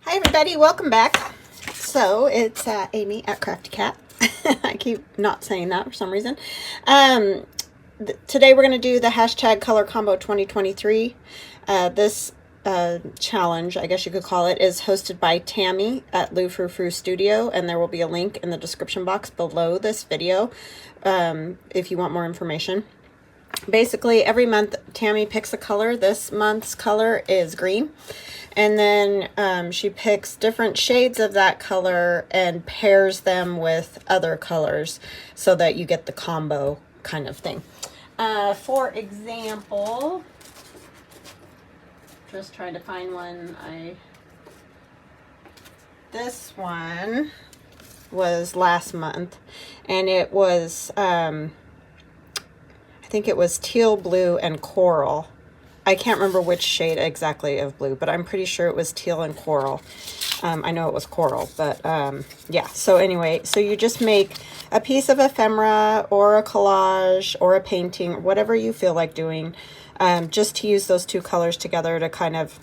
Hi everybody, welcome back. So it's Amy at Crafty Cat. I keep not saying that for some reason. Today we're going to do the hashtag color combo 2023. This challenge, I guess you could call it, is hosted by Tammy at Lou Frou Frou Studio, and there will be a link in the description box below this video if you want more information. Basically, every month Tammy picks a color. This month's color is green. And then she picks different shades of that color and pairs them with other colors so that you get the combo kind of thing. For example, just trying to find one. This one was last month, and it was, I think it was teal, blue, and coral. I can't remember which shade exactly of blue, but I'm pretty sure it was teal and coral. I know it was coral, but yeah. So anyway, so you just make a piece of ephemera or a collage or a painting, whatever you feel like doing, just to use those two colors together to kind of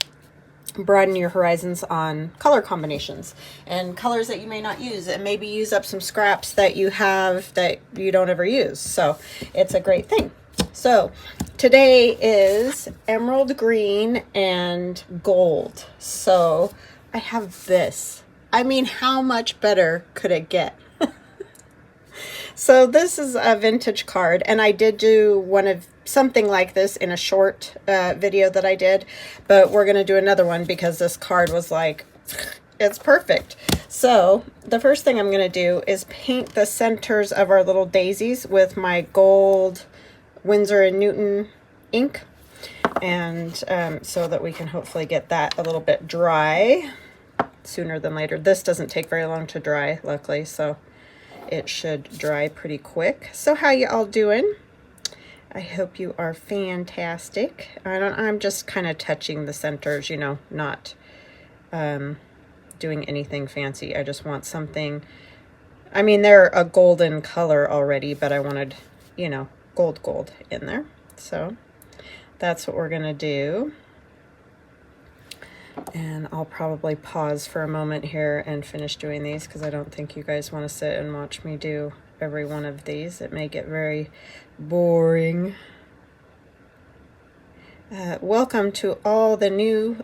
broaden your horizons on color combinations and colors that you may not use, and maybe use up some scraps that you have that you don't ever use. So it's a great thing. So today is emerald green and gold. So I have this. I mean, how much better could it get? So this is a vintage card, and I did do something like this in a short video that I did, but we're going to do another one because this card was like, it's perfect. So the first thing I'm going to do is paint the centers of our little daisies with my gold Winsor & Newton ink, and so that we can hopefully get that a little bit dry sooner than later. This doesn't take very long to dry, luckily, so it should dry pretty quick. So how you all doing? I hope you are fantastic. I'm just kind of touching the centers, you know, not doing anything fancy. I just want something, I mean, they're a golden color already, but I wanted, you know, gold in there. So that's what we're gonna do. And I'll probably pause for a moment here and finish doing these because I don't think you guys want to sit and watch me do every one of these. It may get very boring. Welcome to all the new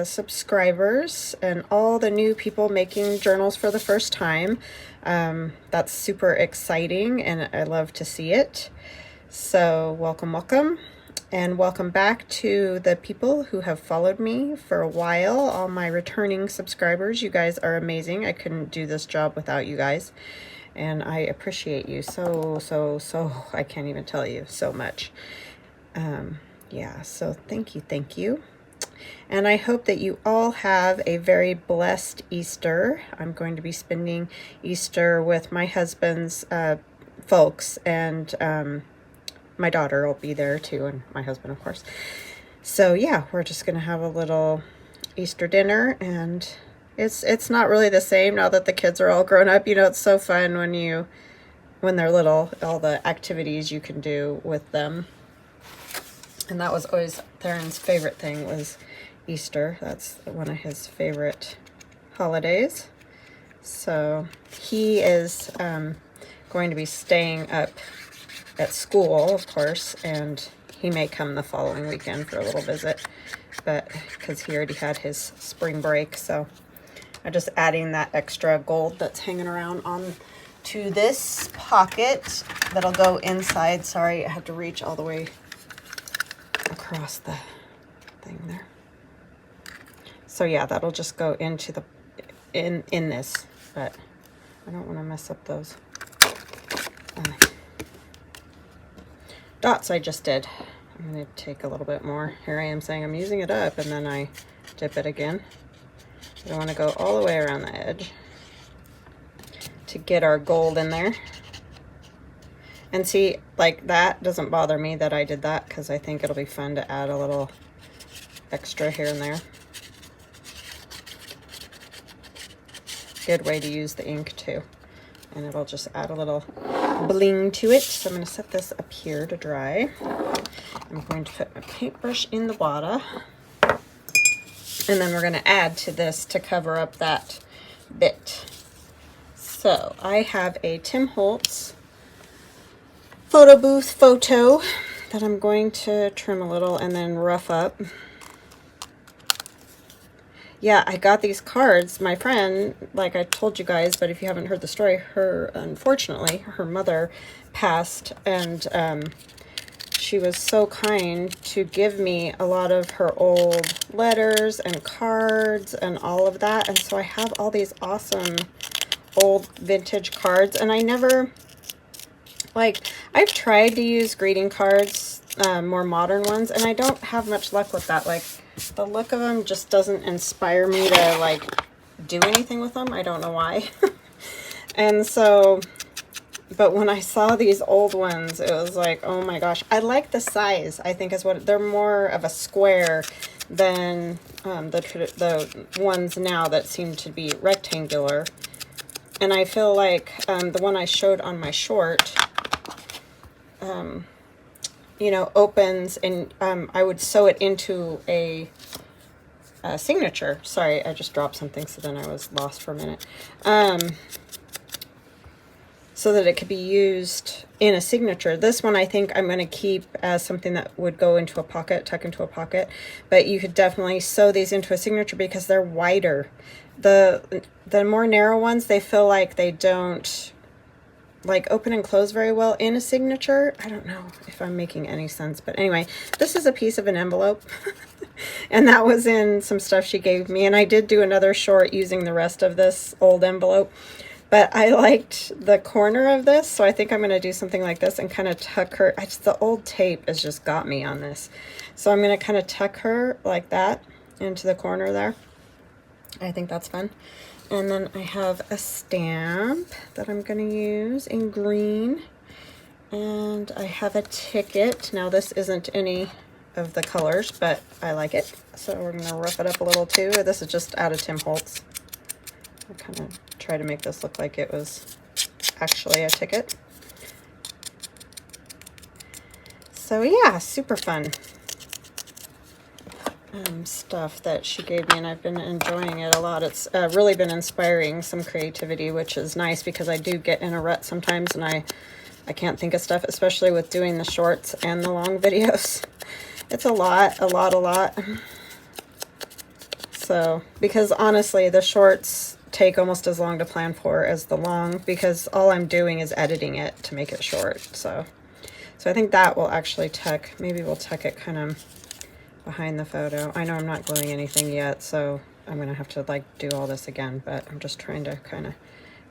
subscribers and all the new people making journals for the first time. That's super exciting, and I love to see it. So welcome, and welcome back to the people who have followed me for a while, all my returning subscribers. You guys are amazing. I couldn't do this job without you guys, and I appreciate you so I can't even tell you so much. Yeah, so thank you. And I hope that you all have a very blessed Easter. I'm going to be spending Easter with my husband's folks, and my daughter will be there too, and my husband, of course. So yeah, we're just gonna have a little Easter dinner, and it's not really the same now that the kids are all grown up. You know, it's so fun when they're little, all the activities you can do with them. And that was always Theron's favorite thing, was Easter. That's one of his favorite holidays. So he is going to be staying up at school, of course, and he may come the following weekend for a little visit, but because he already had his spring break. So I'm just adding that extra gold that's hanging around on to this pocket that'll go inside. Sorry, I have to reach all the way across the thing there. So yeah, that'll just go into the in this, but I don't want to mess up those dots I just did. I'm going to take a little bit more. Here I am saying I'm using it up, and then I dip it again. I want to go all the way around the edge to get our gold in there. And see, like, that doesn't bother me that I did that, because I think it'll be fun to add a little extra here and there. Good way to use the ink too. And it'll just add a little bling to it. So I'm going to set this up here to dry. I'm going to put my paintbrush in the water. And then we're going to add to this to cover up that bit. So I have a Tim Holtz photo booth photo that I'm going to trim a little and then rough up. Yeah, I got these cards. My friend, like I told you guys, but if you haven't heard the story, unfortunately, her mother passed, and she was so kind to give me a lot of her old letters and cards and all of that. And so I have all these awesome old vintage cards, and I never, like, I've tried to use greeting cards, more modern ones, and I don't have much luck with that. Like, the look of them just doesn't inspire me to, like, do anything with them. I don't know why. And so, but when I saw these old ones, it was like, oh my gosh. I like the size, I think is what, they're more of a square than the ones now that seem to be rectangular. And I feel like the one I showed on my short, you know, opens, and I would sew it into a signature. Sorry, I just dropped something, so then I was lost for a minute. So that it could be used in a signature. This one I think I'm going to keep as something that would go into a pocket, tuck into a pocket. But you could definitely sew these into a signature because they're wider. The more narrow ones, they feel like they don't like open and close very well in a signature. I don't know if I'm making any sense, but anyway, this is a piece of an envelope and that was in some stuff she gave me, and I did do another short using the rest of this old envelope, but I liked the corner of this, so I think I'm going to do something like this and kind of tuck her. The old tape has just got me on this, so I'm going to kind of tuck her like that into the corner there. I think that's fun. And then I have a stamp that I'm going to use in green. And I have a ticket. Now this isn't any of the colors, but I like it. So we're going to rough it up a little too. This is just out of Tim Holtz. I kind of try to make this look like it was actually a ticket. So yeah, super fun. Stuff that she gave me, and I've been enjoying it a lot. It's really been inspiring some creativity, which is nice because I do get in a rut sometimes and I can't think of stuff, especially with doing the shorts and the long videos. It's a lot. So, because honestly, the shorts take almost as long to plan for as the long, because all I'm doing is editing it to make it short. So I think that will actually tuck, maybe we'll tuck it kind of behind the photo. I know I'm not gluing anything yet, so I'm gonna have to like do all this again, but I'm just trying to kind of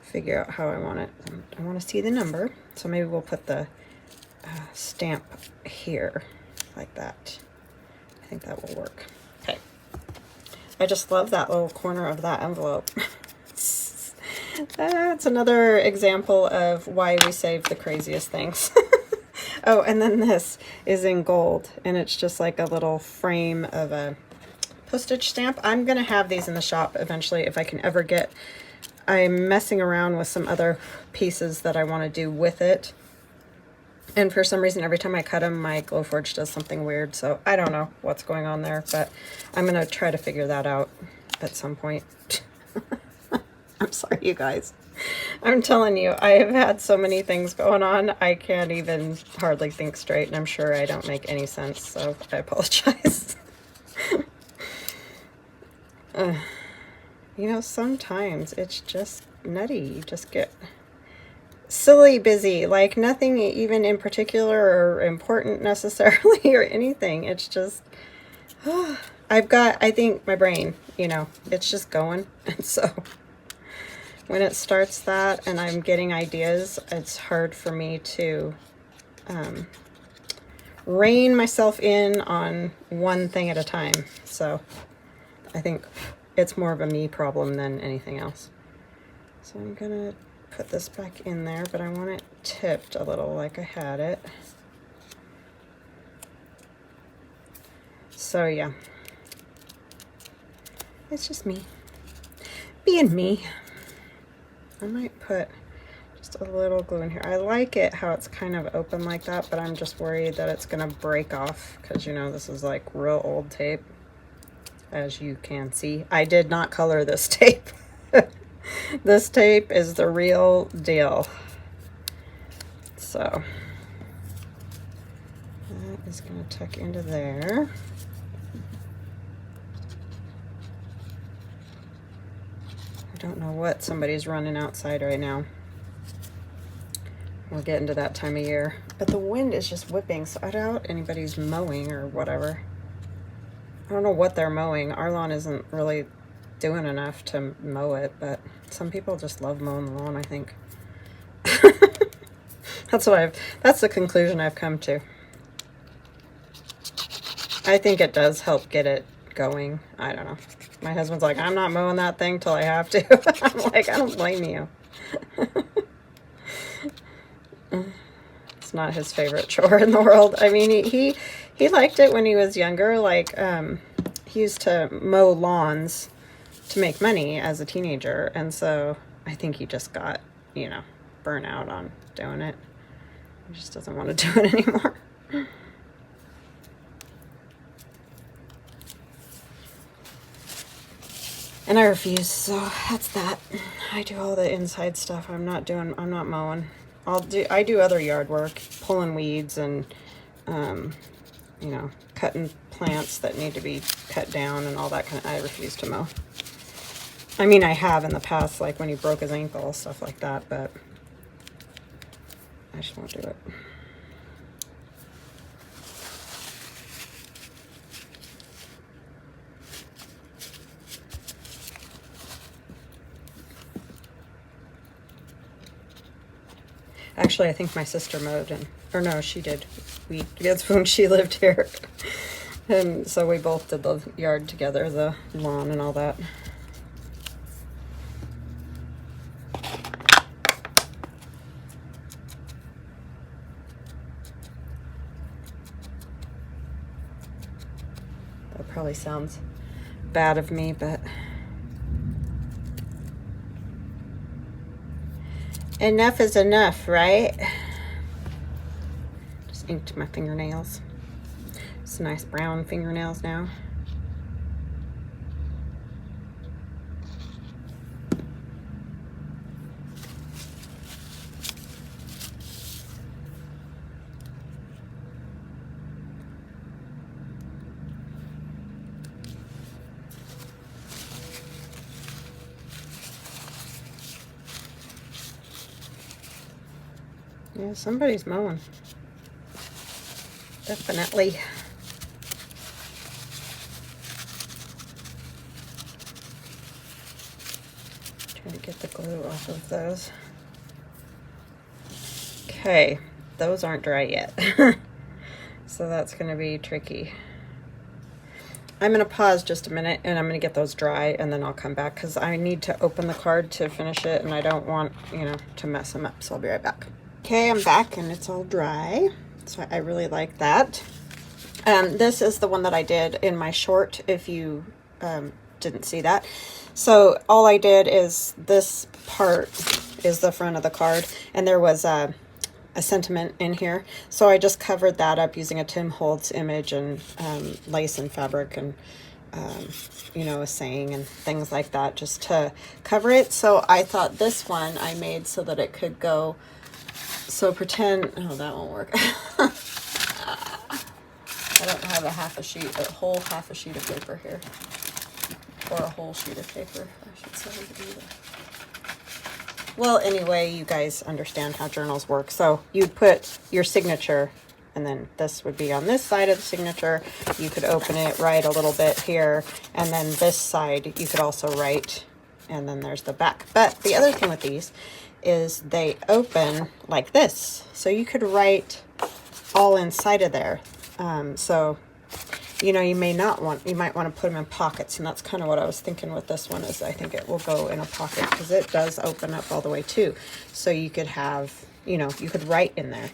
figure out how I want it. I want to see the number, so maybe we'll put the stamp here like that. I think that will work. Okay. I just love that little corner of that envelope. That's another example of why we save the craziest things. Oh, and then this is in gold, and it's just like a little frame of a postage stamp. I'm going to have these in the shop eventually if I can ever get... I'm messing around with some other pieces that I want to do with it. And for some reason, every time I cut them, my Glowforge does something weird. So I don't know what's going on there, but I'm going to try to figure that out at some point. I'm sorry, you guys. I'm telling you, I have had so many things going on, I can't even hardly think straight, and I'm sure I don't make any sense, so I apologize. You know, sometimes it's just nutty. You just get silly busy, like nothing even in particular or important necessarily or anything. It's just, I think my brain, you know, it's just going, and so... when it starts that and I'm getting ideas, it's hard for me to rein myself in on one thing at a time. So I think it's more of a me problem than anything else. So I'm gonna put this back in there, but I want it tipped a little like I had it. So yeah, it's just me being me. I might put just a little glue in here. I like it how it's kind of open like that, but I'm just worried that it's gonna break off because, you know, this is like real old tape. as you can see. I did not color this tape. This tape is the real deal. So that is going to tuck into there. I don't know what somebody's running outside right now. We're getting to that time of year. But the wind is just whipping, so I doubt anybody's mowing or whatever. I don't know what they're mowing. Our lawn isn't really doing enough to mow it, but some people just love mowing the lawn, I think. That's the conclusion I've come to. I think it does help get it going. I don't know. My husband's like, I'm not mowing that thing till I have to. I'm like, I don't blame you. It's not his favorite chore in the world. I mean, he liked it when he was younger. Like, he used to mow lawns to make money as a teenager. And so I think he just got, you know, burnt out on doing it. He just doesn't want to do it anymore. And I refuse, so that's that. I do all the inside stuff. I'm not mowing. I do other yard work, pulling weeds and, you know, cutting plants that need to be cut down and all that kind of, I refuse to mow. I mean, I have in the past, like when he broke his ankle, stuff like that, but I just won't do it. Actually, I think my sister mowed, or no, she did. That's when she lived here. And so we both did the yard together, the lawn and all that. That probably sounds bad of me, but enough is enough, right? Just inked my fingernails. It's nice brown fingernails now. Yeah, somebody's mowing. Definitely. Trying to get the glue off of those. Okay, those aren't dry yet. So that's going to be tricky. I'm going to pause just a minute and I'm going to get those dry and then I'll come back because I need to open the card to finish it and I don't want, you know, to mess them up. So I'll be right back. Okay, I'm back and it's all dry. So I really like that. This is the one that I did in my short, if you didn't see that. So all I did is this part is the front of the card and there was a sentiment in here. So I just covered that up using a Tim Holtz image and lace and fabric and, you know, a saying and things like that just to cover it. So I thought this one I made so that it could go, so pretend, oh, that won't work. I don't have a whole half a sheet of paper here. Or a whole sheet of paper, I should say either. Well, anyway, you guys understand how journals work. So you put your signature, and then this would be on this side of the signature. You could open it, write a little bit here, and then this side you could also write, and then there's the back. But the other thing with these is they open like this. So you could write all inside of there. So, you know, you might want to put them in pockets, and that's kind of what I was thinking with this one is I think it will go in a pocket because it does open up all the way too. So you could have, you know, you could write in there.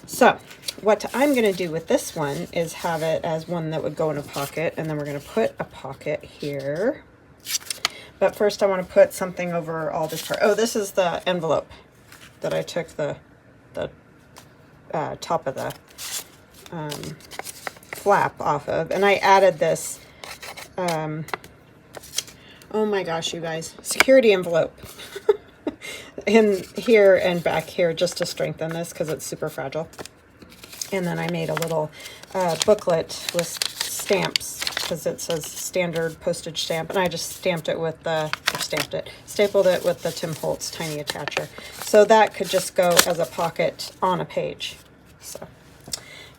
So what I'm going to do with this one is have it as one that would go in a pocket, and then we're going to put a pocket here. But first I want to put something over all this part. Oh, this is the envelope that I took the top of the flap off of, and I added this oh my gosh, you guys, security envelope in here and back here just to strengthen this because it's super fragile. And then I made a little booklet with stamps because it says standard postage stamp, and I just stamped it with the, stapled it with the Tim Holtz tiny attacher. So that could just go as a pocket on a page. So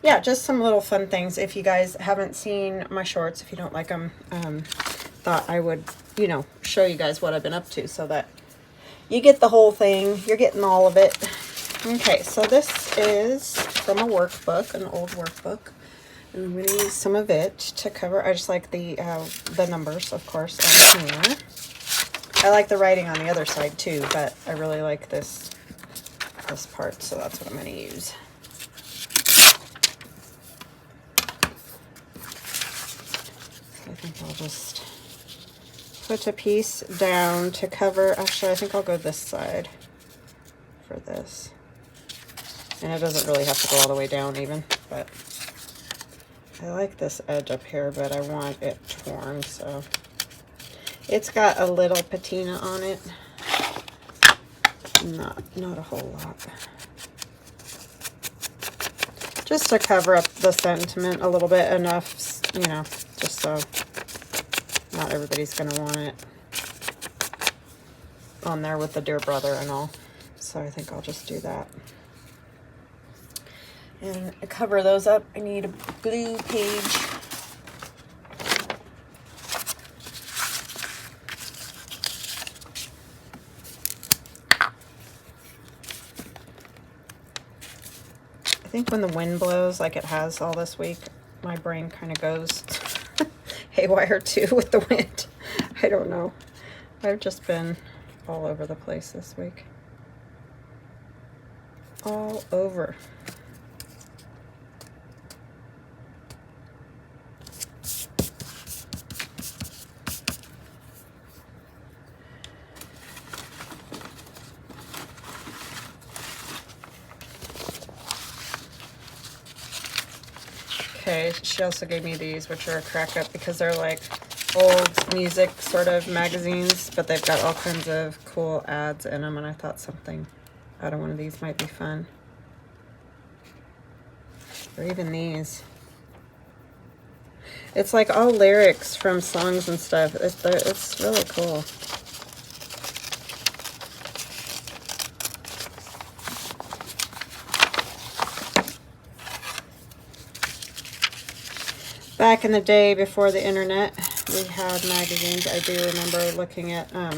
yeah, just some little fun things. If you guys haven't seen my shorts, if you don't like them, thought I would, you know, show you guys what I've been up to so that you get the whole thing. You're getting all of it. Okay, so this is from a workbook, an old workbook. And I'm going to use some of it to cover. I just like the numbers, of course, on here. I like the writing on the other side too, but I really like this part, so that's what I'm going to use. So I think I'll just put a piece down to cover. Actually, I think I'll go this side for this. And it doesn't really have to go all the way down even, but I like this edge up here, but I want it torn, so it's got a little patina on it. Not a whole lot. Just to cover up the sentiment a little bit, enough, you know, just so not everybody's gonna want it on there with the dear brother and all. So I think I'll just do that. And to cover those up, I need a blue page. I think when the wind blows, like it has all this week, my brain kind of goes haywire too with the wind. I don't know. I've just been all over the place this week. All over. Okay, she also gave me these, which are a crack up because they're like old music sort of magazines, but they've got all kinds of cool ads in them, and I thought something out of one of these might be fun. Or even these. It's like all lyrics from songs and stuff. It's really cool. Back in the day before the internet, we had magazines. I do remember looking at, I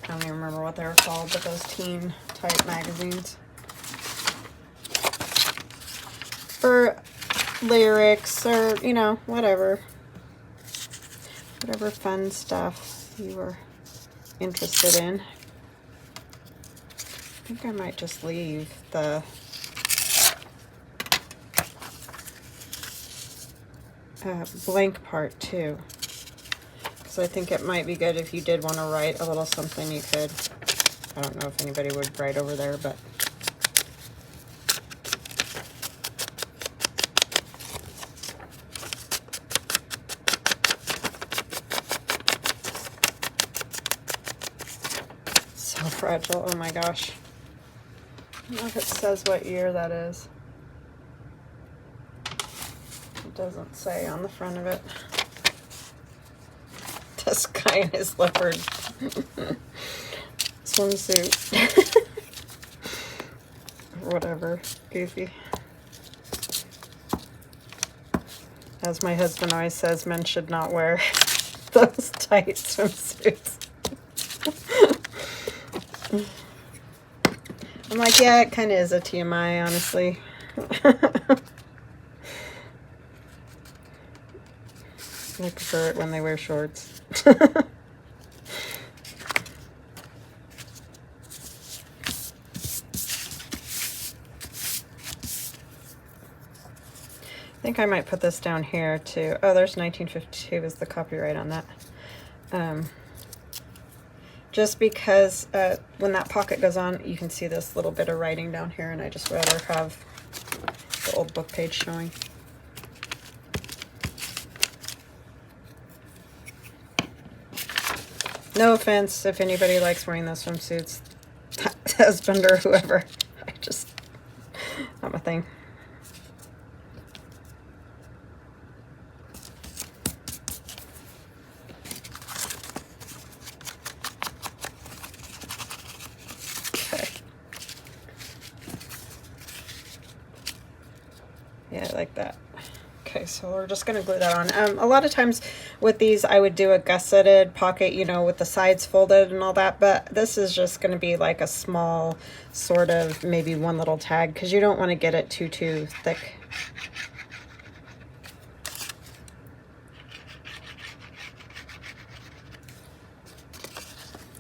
don't even remember what they were called, but those teen type magazines. For lyrics or, you know, whatever fun stuff you were interested in. I think I might just leave the blank part too, because I think it might be good if you did want to write a little something. You could, I don't know if anybody would write over there, but so fragile. Oh my gosh. I don't know if it says what year that is. Doesn't say on the front of it. This guy in his leopard swimsuit. Or whatever. Goofy. As my husband always says, men should not wear those tight swimsuits. I'm like, yeah, it kind of is a TMI, honestly. I prefer it when they wear shorts. I think I might put this down here too. Oh, there's 1952 is the copyright on that. Just because when that pocket goes on, you can see this little bit of writing down here, and I just rather have the old book page showing. No offense if anybody likes wearing those swimsuits, husband or whoever. I just, not my thing. Okay. Yeah, I like that. Okay, so we're just going to glue that on. A lot of times with these, I would do a gusseted pocket, you know, with the sides folded and all that, but this is just going to be like a small sort of maybe one little tag because you don't want to get it too thick.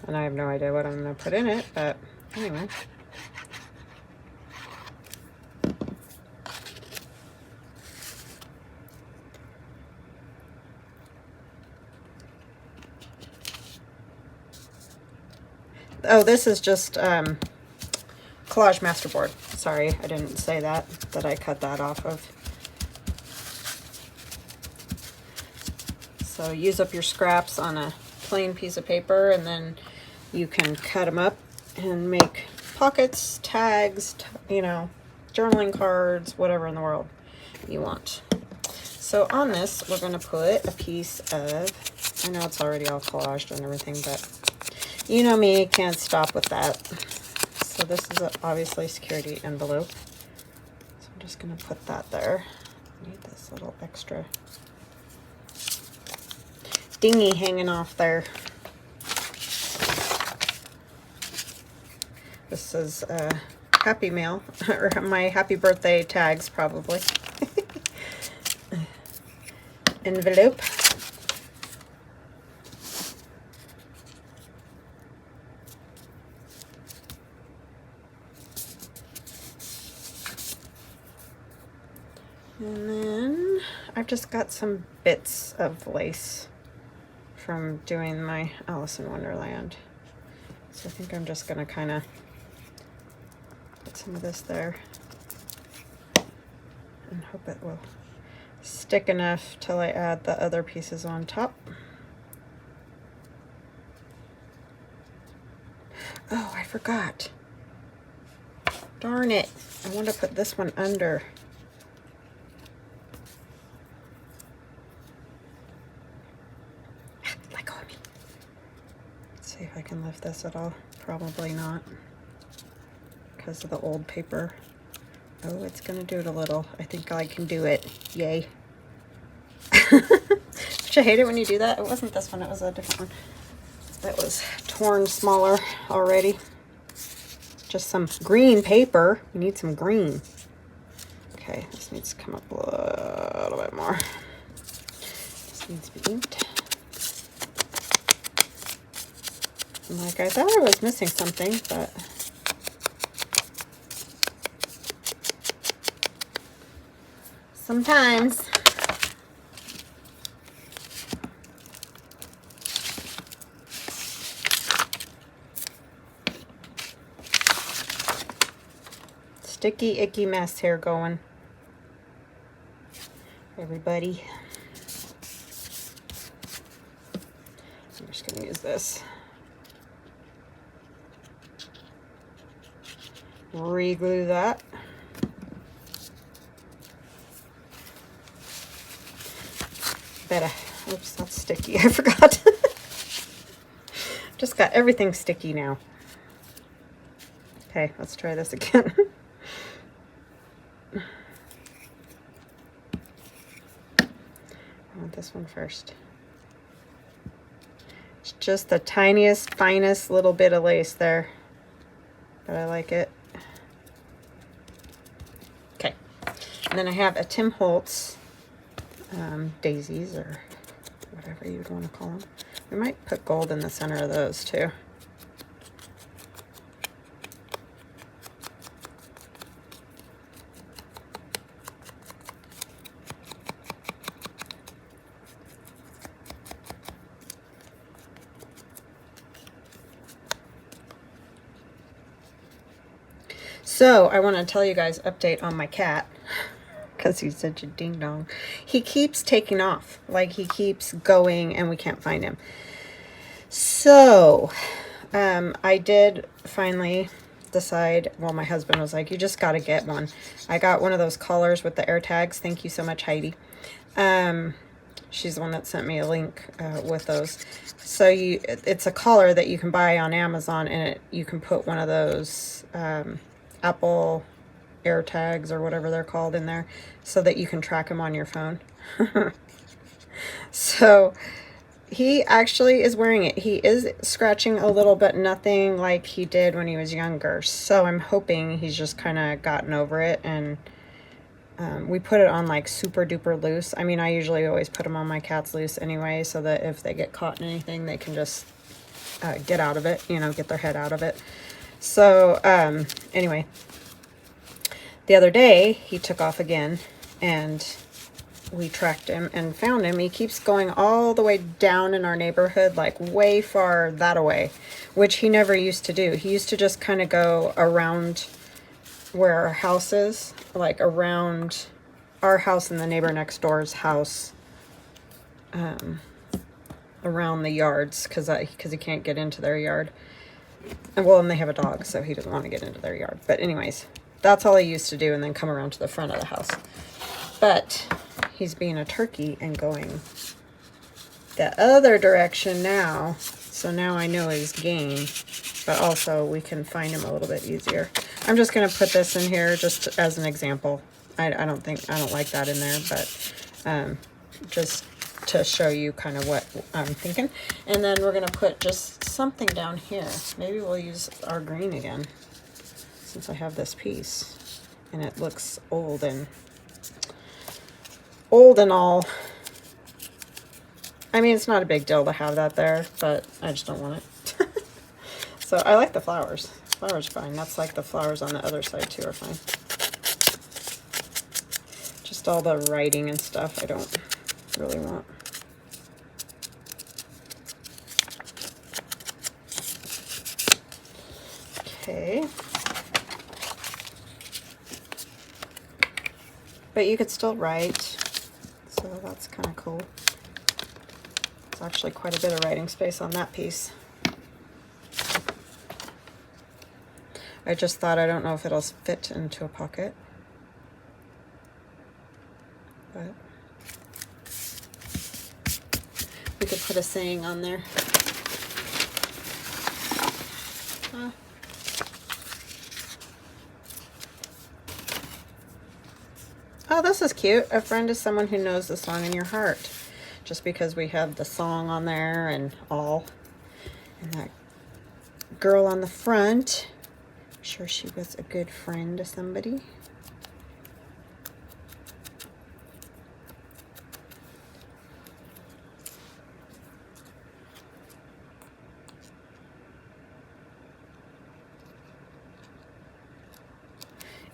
And I have no idea what I'm going to put in it, but anyway. Oh, this is just collage masterboard. Sorry, I didn't say that I cut that off of. So use up your scraps on a plain piece of paper, and then you can cut them up and make pockets, tags, you know, journaling cards, whatever in the world you want. So on this, we're going to put a piece of, I know it's already all collaged and everything, but you know me, can't stop with that. So this is obviously a security envelope. So I'm just going to put that there. I need this little extra dingy hanging off there. This is Happy Mail, or my happy birthday tags probably. Envelope. And then I've just got some bits of lace from doing my Alice in Wonderland. So I think I'm just gonna kind of put some of this there and hope it will stick enough till I add the other pieces on top. Oh, I forgot. Darn it. I want to put this one under. Let go of me. Let's see if I can lift this at all. Probably not, because of the old paper. Oh, it's going to do it a little. I think I can do it. Yay. Don't you hate it when you do that? It wasn't this one. It was a different one. That was torn smaller already. Just some green paper. We need some green. Okay, this needs to come up a little bit more. This needs to be inked. And like I thought I was missing something, but sometimes. Sticky, icky mess here going. Everybody. I'm just going to use this. Re-glue that. Oops, that's sticky. I forgot. Just got everything sticky now. Okay, let's try this again. I want this one first. It's just the tiniest, finest little bit of lace there, but I like it. Okay, and then I have a Tim Holtz daisies, or whatever you'd want to call them. We might put gold in the center of those too. So I want to tell you guys update on my cat, because he's such a ding dong. He keeps taking off, like he keeps going and we can't find him. So, I did finally decide, well, my husband was like, you just got to get one. I got one of those collars with the air tags. Thank you so much, Heidi. She's the one that sent me a link with those. So it's a collar that you can buy on Amazon, and you can put one of those Apple air tags or whatever they're called in there, so that you can track them on your phone. So he actually is wearing it. He is scratching a little, but nothing like he did when he was younger. So I'm hoping he's just kind of gotten over it. And we put it on like super duper loose. I mean, I usually always put them on my cats loose anyway, so that if they get caught in anything, they can just get out of it, you know, get their head out of it. So anyway, the other day he took off again, and we tracked him and found him. He keeps going all the way down in our neighborhood, like way far that away, which he never used to do. He used to just kind of go around where our house is, like around our house and the neighbor next door's house, around the yards, because he can't get into their yard. And well, and they have a dog, so he doesn't want to get into their yard. But anyways, that's all he used to do, and then come around to the front of the house. But he's being a turkey and going the other direction now. So now I know his game, but also we can find him a little bit easier. I'm just going to put this in here just as an example. I don't like that in there, but just to show you kind of what I'm thinking. And then we're going to put just something down here. Maybe we'll use our green again, since I have this piece and it looks old and all. I mean, it's not a big deal to have that there, but I just don't want it. So I like the flowers. Flowers are fine. That's like the flowers on the other side too are fine. Just all the writing and stuff I don't really want. Okay. But you could still write, so that's kind of cool. There's actually quite a bit of writing space on that piece. I just thought, I don't know if it'll fit into a pocket, but we could put a saying on there. Oh, this is cute. A friend is someone who knows the song in your heart. Just because we have the song on there and all. And that girl on the front, I'm sure she was a good friend to somebody.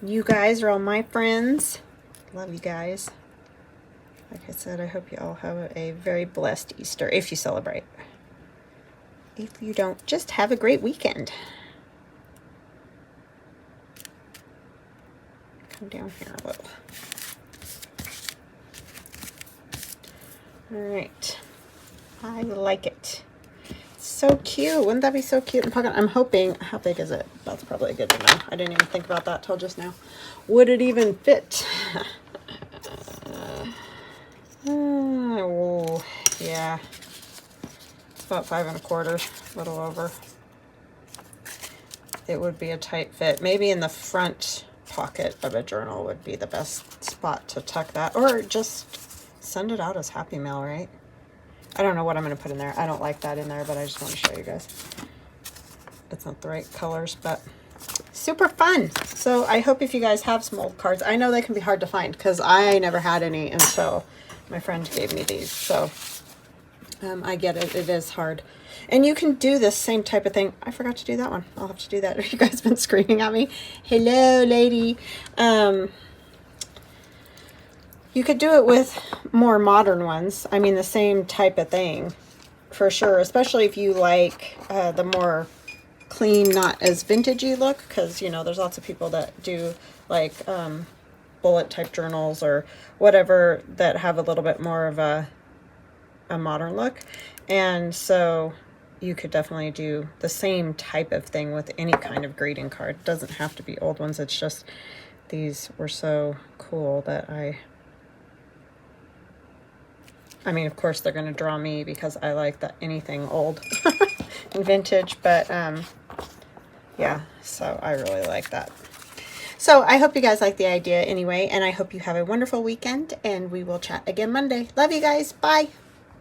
You guys are all my friends. Love you guys. Like I said, I hope you all have a very blessed Easter, if you celebrate. If you don't, just have a great weekend. Come down here a little. All right. I like it. So cute. Wouldn't that be so cute in pocket? I'm hoping, how big is it? That's probably good to know. I didn't even think about that till just now. Would it even fit? Oh, yeah. It's about 5 1/4, a little over. It would be a tight fit. Maybe in the front pocket of a journal would be the best spot to tuck that, or just send it out as Happy Mail, right? I don't know what I'm going to put in there. I don't like that in there, but I just want to show you guys. It's not the right colors, but super fun. So I hope if you guys have some old cards, I know they can be hard to find because I never had any until my friend gave me these. So I get it. It is hard. And you can do this same type of thing. I forgot to do that one. I'll have to do that. You guys been screaming at me. Hello, lady. You could do it with more modern ones. I mean, the same type of thing for sure, especially if you like the more clean, not as vintagey look, because, you know, there's lots of people that do like bullet type journals or whatever that have a little bit more of a modern look. And so you could definitely do the same type of thing with any kind of greeting card. It doesn't have to be old ones. It's just these were so cool that I mean, of course they're going to draw me because I like anything old and vintage, but yeah, so I really like that. So I hope you guys like the idea anyway, and I hope you have a wonderful weekend, and we will chat again Monday. Love you guys. Bye.